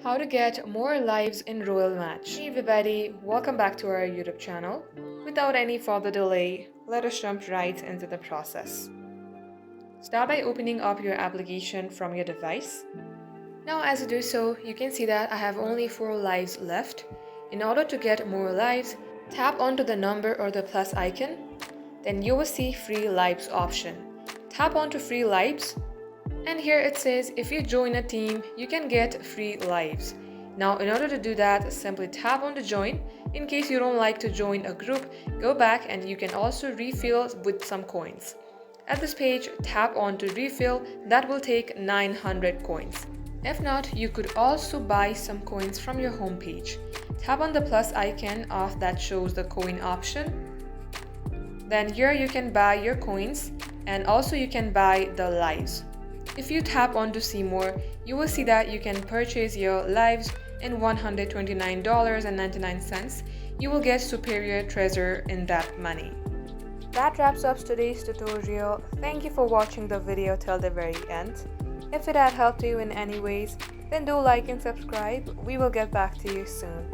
How to get more lives in Royal Match. Hey everybody, welcome back to our YouTube channel. Without any further delay, let us jump right into the process. Start by opening up your application from your device. Now as you do so, you can see that I have only 4 lives left. In order to get more lives, tap onto the number or the plus icon. Then you will see free lives option. Tap onto free lives. And here it says if you join a team, you can get free lives. Now in order to do that, simply tap on the join. In case you don't like to join a group, go back and you can also refill with some coins. At this page, tap on to refill, that will take 900 coins. If not, you could also buy some coins from your home page. Tap on the plus icon of that shows the coin option. Then here you can buy your coins and also you can buy the lives. If you tap on to see more, you will see that you can purchase your lives in $129.99. You will get superior treasure in that money. That wraps up today's tutorial. Thank you for watching the video till the very end. If it had helped you in any ways, then do like and subscribe. We will get back to you soon.